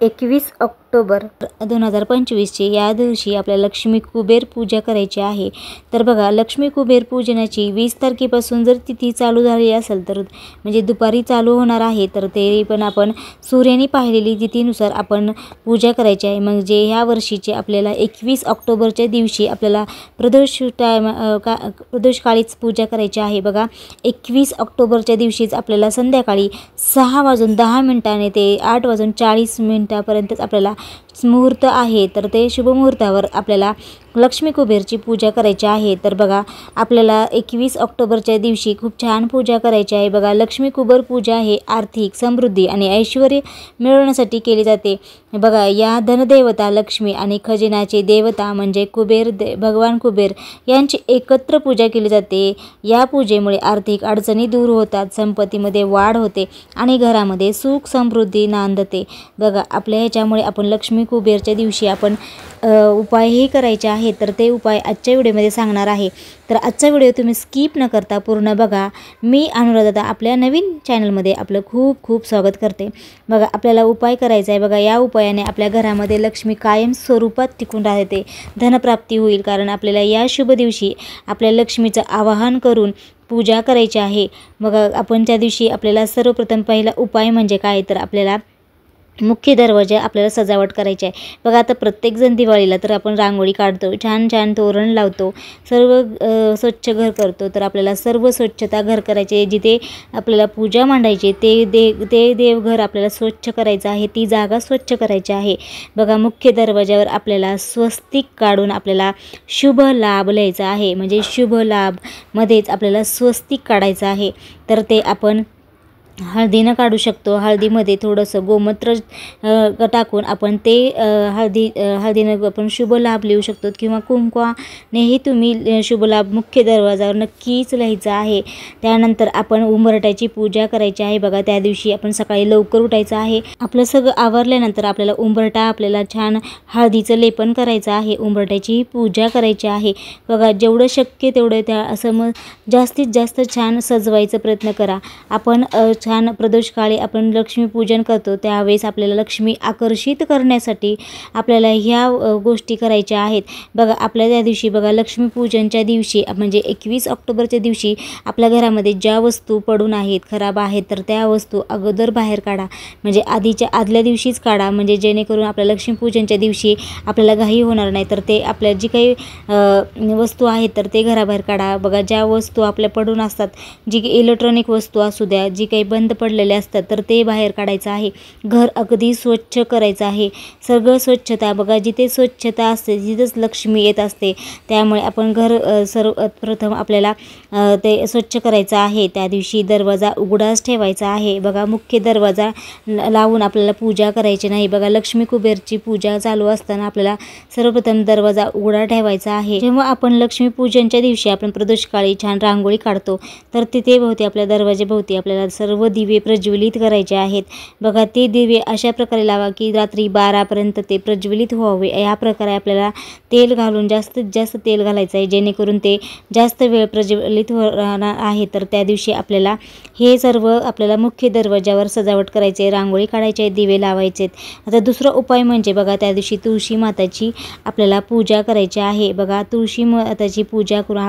21 October 2025 या दिवशी आपल्याला लक्ष्मी कुबेर पूजा करायची आहे। तर बघा, लक्ष्मी कुबेर पूजनाची 20 तारखेपासून जर तिथी चालू झाली असेल तर म्हणजे दुपारी चालू होणार आहे, तर ते पण आपण सूर्याने पाहिलेली तिथीनुसार आपण पूजा करायची आहे। म्हणजे ह्या वर्षीचे आपल्याला 21 ऑक्टोबरच्या दिवशी आपल्याला प्रदोषकाळीच पूजा करायची आहे। बघा, 21 ऑक्टोबरच्या दिवशीच आपल्याला संध्याकाळी 6:10 ते 8:40 पर्यंतच आपल्याला मुहूर्त आहे। तर ते शुभ मुहूर्तावर आपल्याला लक्ष्मी कुबेरची पूजा करायची आहे। तर बघा, आपल्याला 21 ऑक्टोबरच्या दिवशी खूप छान पूजा करायची आहे। बघा, लक्ष्मी कुबेर पूजा हे आर्थिक समृद्धी आणि ऐश्वर्य मिळवण्यासाठी केली जाते। बघा, या धनदेवता लक्ष्मी आणि खजिनाचे देवता म्हणजे भगवान कुबेर यांची एकत्र पूजा केली जाते। या पूजेमुळे आर्थिक अडचणी दूर होतात, संपत्तीमध्ये वाढ होते आणि घरामध्ये सुख समृद्धी नांदते। बघा, आपल्या ह्याच्यामुळे आपण लक्ष्मी कुबेरच्या दिवशी आपण उपायही करायचे आहे। तर ते उपाय आजच्या व्हिडिओमध्ये सांगणार आहे। तर आजचा व्हिडिओ तुम्ही स्किप न करता पूर्ण बघा। मी अनुराधा आपल्या नवीन चॅनलमध्ये आपलं खूप खूप स्वागत करते। बघा, आपल्याला उपाय करायचा आहे। बघा, या उपायाने आपल्या घरामध्ये लक्ष्मी कायम स्वरूपात टिकून राहते, धनप्राप्ती होईल। कारण आपल्याला या शुभ दिवशी आपल्या लक्ष्मीचं आवाहन करून पूजा करायची आहे। बघा, आपण त्या दिवशी आपल्याला सर्वप्रथम पहिला उपाय म्हणजे काय, तर आपल्याला मुख्य दरवाजा आपल्याला सजावट करायची आहे। बघा, आता प्रत्येकजण दिवाळीला तर आपण रांगोळी काढतो, छान छान तोरण लावतो, सर्व स्वच्छ घर करतो। तर आपल्याला सर्व स्वच्छता घर करायचे, जिथे आपल्याला पूजा मांडायची ते देवघर आपल्याला स्वच्छ करायचं आहे, ती जागा स्वच्छ करायची आहे। बघा, मुख्य दरवाजावर आपल्याला स्वस्तिक काढून आपल्याला शुभ लाभ लिहायचा आहे। म्हणजे शुभ लाभ मध्येच आपल्याला स्वस्तिक काढायचं आहे। तर ते आपण हळदीनं काढू शकतो। हळदीमध्ये थोडंसं गोमूत्र टाकून आपण ते हळदीनं आपण शुभ लाभ लिहू शकतो, किंवा कुंकवानेही तुम्ही शुभ लाभ मुख्य दरवाजावर नक्कीच लिहायचा आहे। त्यानंतर आपण उंबरठ्याची पूजा करायची आहे। बघा, त्या दिवशी आपण सकाळी लवकर उठायचं आहे। आपलं सगळं आवरल्यानंतर आपल्याला उंबरठा आपल्याला छान हळदीचं लेपन करायचं आहे, उंबरठ्याची पूजा करायची आहे। बघा, जेवढं शक्य तेवढं त्या असं जास्तीत जास्त छान सजवायचा प्रयत्न करा। आपण छान प्रदोषकाळी आपण लक्ष्मी पूजन करतो, त्यावेळेस आपल्याला लक्ष्मी आकर्षित करण्यासाठी आपल्याला ह्या गोष्टी करायच्या आहेत। बघा, आपल्या त्या दिवशी बघा, लक्ष्मी पूजनच्या दिवशी म्हणजे 21 ऑक्टोबरच्या दिवशी आपल्या घरामध्ये ज्या वस्तू पडून आहेत, खराब आहेत, तर त्या वस्तू अगोदर बाहेर काढा। म्हणजे आदल्या दिवशीच काढा, म्हणजे जेणेकरून आपल्या लक्ष्मी पूजनच्या दिवशी आपल्याला घाई होणार नाही। तर ते आपल्या जी काही वस्तू आहेत तर ते घराबाहेर काढा। बघा, ज्या वस्तू आपल्या पडून असतात, जी इलेक्ट्रॉनिक वस्तू असू द्या, जी काही बंद पडलेले असतात, तर ते बाहेर काढायचं आहे। घर अगदी स्वच्छ करायचं आहे, सगळं स्वच्छता। बघा, जिथे स्वच्छता असते तिथेच लक्ष्मी येत असते, त्यामुळे आपण घर सर्वप्रथम आपल्याला ते स्वच्छ करायचं आहे। त्या दिवशी दरवाजा उघडाच ठेवायचा आहे। बघा, मुख्य दरवाजा लावून आपल्याला पूजा करायची नाही। बघा, लक्ष्मी कुबेरची पूजा चालू असताना आपल्याला सर्वप्रथम दरवाजा उघडा ठेवायचा आहे। जेव्हा आपण लक्ष्मी पूजनच्या दिवशी आपण प्रदोषकाळी छान रांगोळी काढतो, तर तिथे भोवती आपल्या दरवाजेभोवती आपल्याला सर्व दिवे प्रज्वलित करायचे आहेत। बघा, ते दिवे अशा प्रकारे लावा की रात्री 12 पर्यंत ते प्रज्वलित व्हावे। या प्रकारे आपल्याला तेल घालून जास्तीत जास्त तेल घालायचं आहे, जेणेकरून ते जास्त वेळ प्रज्वलित राहणार आहे। तर त्या दिवशी आपल्याला हे सर्व आपल्याला मुख्य दरवाजावर सजावट करायचे, रांगोळी काढायची, दिवे लावायचे। आता दुसरा उपाय म्हणजे बघा, त्या दिवशी तुळशी माताची आपल्याला पूजा करायची आहे। बघा, तुळशी माताची पूजा करून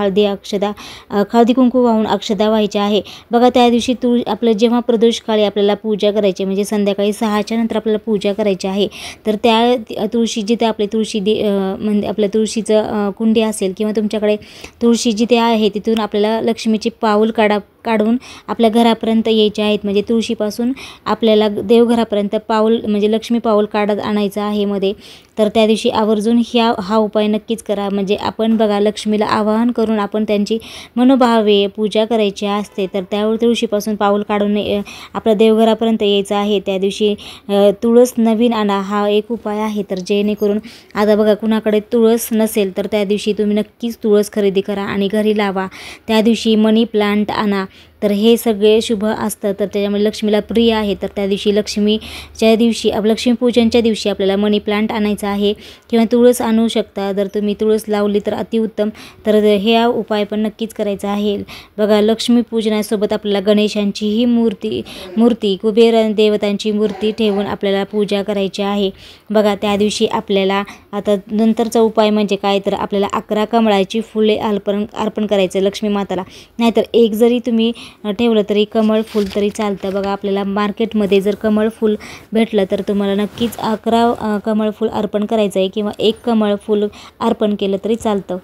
हळदी कुंकू वाहून अक्षदा व्हायच्या आहे। बघा, त्या दिवशी आपलं जेव्हा प्रदोषकाळी आपल्याला पूजा करायची म्हणजे संध्याकाळी 6च्या नंतर आपल्याला पूजा करायची आहे, तर त्या तुळशी जिथे आपली म्हणजे आपल्या तुळशीचं कुंडी असेल किंवा तुमच्याकडे तुळशी जिथे आहे, तिथून आपल्याला लक्ष्मीची पाऊल काढून आपल्या घरापर्यंत यायचे आहेत। म्हणजे तुळशीपासून आपल्याला देवघरापर्यंत म्हणजे लक्ष्मी पाऊल काढत आणायचं आहे मध्ये। तर त्या दिवशी आवर्जून हा उपाय नक्कीच करा। म्हणजे आपण बघा, लक्ष्मीला आवाहन करून आपण त्यांची मनोभावे पूजा करायची असते। तर त्यावर तुळशीपासून पाऊल काढून आपल्या देवघरापर्यंत यायचं आहे। त्या दिवशी तुळस नवीन आणा, हा एक उपाय आहे। तर जेणेकरून आता बघा, कुणाकडे तुळस नसेल तर त्या दिवशी तुम्ही नक्कीच तुळस खरेदी करा आणि घरी लावा। त्या दिवशी मनी प्लांट आणा, तर हे सगळे शुभ असतं. तर त्याच्यामुळे लक्ष्मीला प्रिय आहे. तर त्या दिवशी लक्ष्मीपूजनच्या दिवशी आपल्याला मनी प्लांट आणायचा आहे किंवा तुळस आणू शकता. जर तुम्ही तुळस लावली तर अतिउत्तम. तर हे उपाय पण नक्कीच करायचा आहे. बघा, लक्ष्मीपूजनासोबत आपल्याला गणेशांचीही मूर्ती कुबेर देवतांची मूर्ती ठेवून आपल्याला पूजा करायची आहे. बघा, त्या दिवशी आपल्याला आता नंतरचा उपाय म्हणजे काय, तर आपल्याला 11 कमळाची फुले अर्पण करायचं लक्ष्मी माताला. नाहीतर एक जरी तुम्ही ठेवलं तरी कमळ फूल तरी चालतं. बघा, आपल्याला मार्केटमध्ये जर कमळ फूल भेटलं तर तुम्हाला नक्कीच 11 कमळ फूल अर्पण करायचं आहे किंवा 1 कमळ फूल अर्पण केलं तरी चालतं.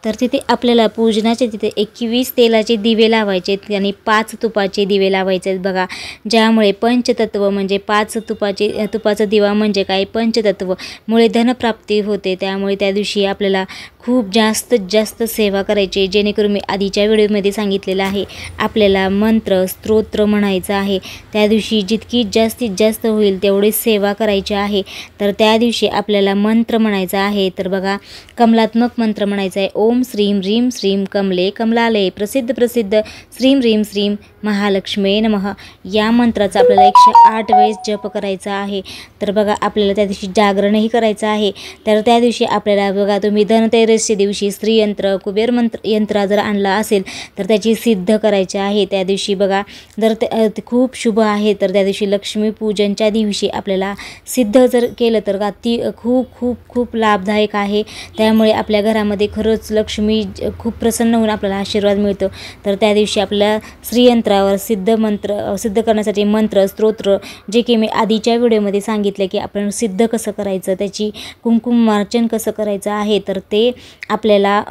तर तिथे आपल्याला पूजनाचे तिथे 21 तेलाचे दिवे लावायचे आणि 5 तुपाचे दिवे लावायचे आहेत. बघा, ज्यामुळे पंचतत्व म्हणजे 5 तुपाचा दिवा म्हणजे काय, पंचतत्व मुळे धनप्राप्ती होते. त्यामुळे त्या दिवशी आपल्याला खूप जास्त सेवा करायची, जेणेकरून मी आधीच्या व्हिडिओमध्ये सांगितलेलं आहे आपल्याला मंत्र स्तोत्र म्हणायचं आहे. त्या दिवशी जितकी जास्तीत जास्त होईल तेवढी सेवा करायची आहे. तर त्या दिवशी आपल्याला मंत्र म्हणायचा आहे. तर बघा, कमलात्मक मंत्र म्हणायचा आहे. ओम श्रीम ह्रीम श्रीम कमले कमलालय प्रसिद्ध श्रीम ह्रीम श्रीम महालक्ष्मी नमः. या मंत्राचा आपल्याला 108 वेळेस जप करायचा आहे. तर बघा, आपल्याला त्या दिवशी जागरणही करायचं आहे. तर त्या दिवशी आपल्याला बघा, तुम्ही धनतेरसच्या दिवशी श्रीयंत्र कुबेर यंत्र जर आणला असेल तर त्याची सिद्ध करायची आहे. त्या दिवशी बघा, जर ते खूप शुभ आहे. तर त्या दिवशी लक्ष्मीपूजनच्या दिवशी आपल्याला सिद्ध जर केलं तर अति खूप लाभदायक आहे. त्यामुळे आपल्या घरामध्ये खरंच लक्ष्मी खूप प्रसन्न होऊन आपल्याला आशीर्वाद मिळतो. तर त्या दिवशी आपल्या श्रीयंत्रावर सिद्ध करण्यासाठी मंत्र स्तोत्र जे की मी आधीच्या व्हिडिओमध्ये सांगितले की आपण सिद्ध कसं करायचं, त्याची कुंकुमार्चन कसं करायचं आहे, तर ते आपल्याला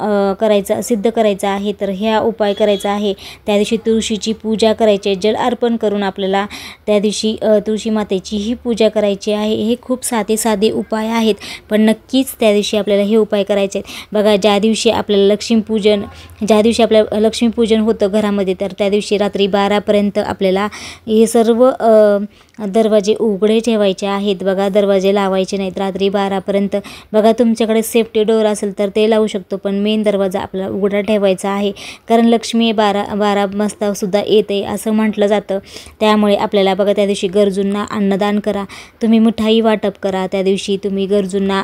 सिद्ध करायचं आहे. तर ह्या उपाय करायचा आहे. त्या दिवशी तुळशीची पूजा करायची, जल अर्पण करून आपल्याला त्या दिवशी तुळशी मातेचीही पूजा करायची आहे. हे खूप साधे उपाय आहेत, पण नक्कीच त्या दिवशी आपल्याला हे उपाय करायचे आहेत. बघा, ज्या दिवशी आपल्याला लक्ष्मीपूजन होतं घरामध्ये, तर त्या दिवशी रात्री 12पर्यंत आपल्याला हे सर्व दरवाजे उघडे ठेवायचे आहेत. बघा, दरवाजे लावायचे नाहीत रात्री 12पर्यंत. बघा, तुमच्याकडे सेफ्टी डोअर असेल तर ते लावू शकतो, पण मेन दरवाजा आपल्याला उघडा ठेवायचा आहे. कारण लक्ष्मी 12 वाजता सुद्धा येते असं म्हटलं जातं. त्यामुळे आपल्याला बघा, त्या दिवशी गरजूंना अन्नदान करा, तुम्ही मिठाई वाटप करा. त्या दिवशी तुम्ही गरजूंना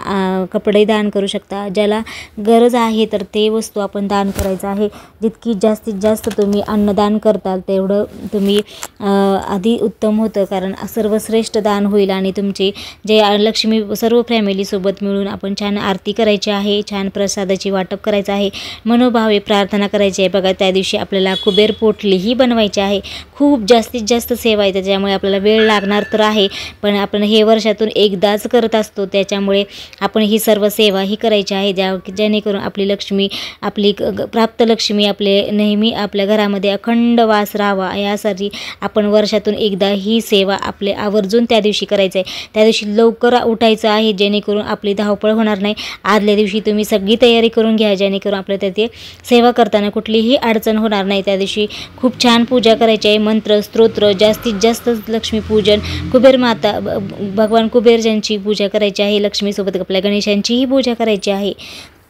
कपडे दान करू शकता. ज्याला गरज आहे तर ते वस्तू आपण दान करायचं आहे. जितकी जास्तीत जास्त तुम्ही अन्नदान करताल तेवढं तुम्ही आधी उत्तम होतं. कारण सर्वश्रेष्ठ दान होईल आणि तुमचे जे लक्ष्मी सर्व फॅमिलीसोबत मिळून आपण छान आरती करायची आहे, छान प्रसादाची वाटप करायचं आहे, मनोभावे प्रार्थना करायची आहे. बघा, त्या दिवशी आपल्याला कुबेर पोटलीही बनवायची आहे. खूप जास्तीत जास्त सेवा आहे, त्याच्यामुळे आपल्याला वेळ लागणार तर आहे, पण आपण हे वर्षातून एकदाच करत असतो. त्याच्यामुळे आपण ही सर्व सेवा ही करायची आहे, जेणेकरून आपली लक्ष्मी, आपली प्राप्त लक्ष्मी आपले नेहमी आपल्या घरामध्ये अखंड वास राहावा, यासाठी आपण वर्षातून एकदा ही सेवा आपले आवर्जून त्या दिवशी करायचं आहे. त्या दिवशी लवकर उठायचं आहे, जेणेकरून आपली धावपळ होणार नाही. आदल्या दिवशी तुम्ही सगळी तयारी करून घ्या, जेणेकरून आपल्या ते सेवा करताना कुठलीही अडचण होणार नाही. त्या दिवशी खूप छान पूजा करायची आहे. मंत्र स्तोत्र जास्तीत जास्त लक्ष्मीपूजन, कुबेर माता भगवान कुबेरजींची पूजा करायची आहे. लक्ष्मीसोबत आपल्या गणेशांचीही पूजा करायची आहे.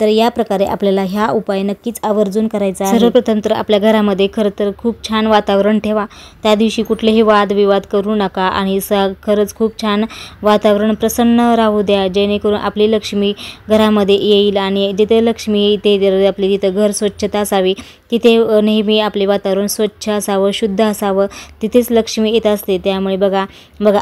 तर या प्रकारे आपल्याला ह्या उपाय नक्कीच आवर्जून करायचा आहे. सर्वप्रथम तर आपल्या घरामध्ये खरं तर खूप छान वातावरण ठेवा. त्या दिवशी कुठलेही वादविवाद करू नका आणि खरंच खूप छान वातावरण प्रसन्न राहू द्या, जेणेकरून आपली लक्ष्मी घरामध्ये येईल. आणि जिथे लक्ष्मी येते आपली तिथं घर स्वच्छता असावी, तिथे नेहमी आपले वातावरण स्वच्छ असावं, शुद्ध असावं, तिथेच लक्ष्मी येत असते. त्यामुळे बघा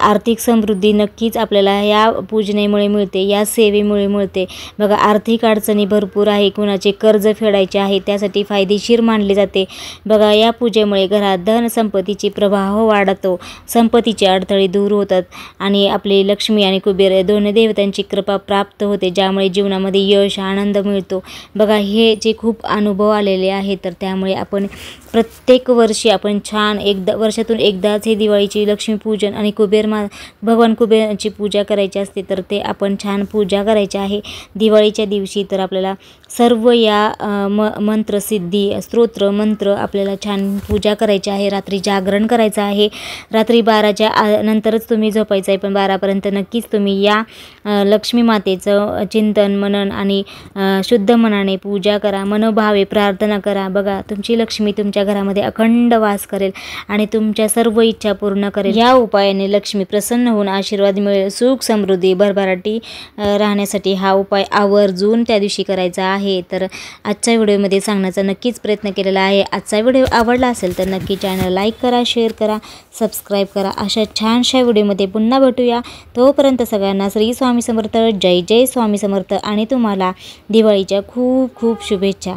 आर्थिक समृद्धी नक्कीच आपल्याला या पूजनेमुळे मिळते, या सेवेमुळे मिळते. बघा, आर्थिक अडचणी भरपूर आहे, कुणाचे कर्ज फेडायचे आहे, त्यासाठी फायदेशीर मानले जाते. बघा, या पूजेमुळे घरात धन संपत्तीची प्रवाह वाढतो, संपत्तीचे अडथळे दूर होतात आणि आपले लक्ष्मी आणि कुबेर दोन्ही देवतांची कृपा प्राप्त होते, ज्यामुळे जीवनामध्ये यश आनंद मिळतो. बघा, हे जे खूप अनुभव आलेले आहेत, तर त्यामुळे आपण प्रत्येक वर्षी आपण छान वर्षातून एकदाच हे दिवाळीची लक्ष्मीपूजन आणि भगवान कुबेरांची पूजा करायची असते. तर ते आपण छान पूजा करायची आहे दिवाळीच्या दिवशी. तर आपल्याला सर्व या मंत्रसिद्धी स्तोत्र मंत्र आपल्याला छान पूजा करायची आहे. रात्री जागरण करायचं आहे. रात्री 12च्या नंतरच तुम्ही झोपायचं आहे, पण 12पर्यंत नक्कीच तुम्ही या लक्ष्मी मातेचं चिंतन मनन आणि शुद्ध मनाने पूजा करा, मनोभावे प्रार्थना करा. बघा, तुमची लक्ष्मी तुमच्या तुमच्या घरामध्ये अखंड वास करेल आणि तुमच्या सर्व इच्छा पूर्ण करेल। या उपायाने लक्ष्मी प्रसन्न होऊन आशीर्वाद मिळेल, सुख समृद्धी भरभराटी राहण्यासाठी हा उपाय आवर्जून त्या दिवशी करायचा आहे। तर आजच्या व्हिडिओमध्ये सांगण्याचा नक्कीच प्रयत्न केलेला आहे। आजचा व्हिडिओ आवडला असेल तर नक्की चॅनल लाईक करा, शेअर करा, सबस्क्राईब करा। अशा छानशा व्हिडिओमध्ये पुन्हा भेटूया। तोपर्यंत सगळ्यांना श्री स्वामी समर्थ, जय जय स्वामी समर्थ आणि तुम्हाला दिवाळीच्या खूप खूप शुभेच्छा।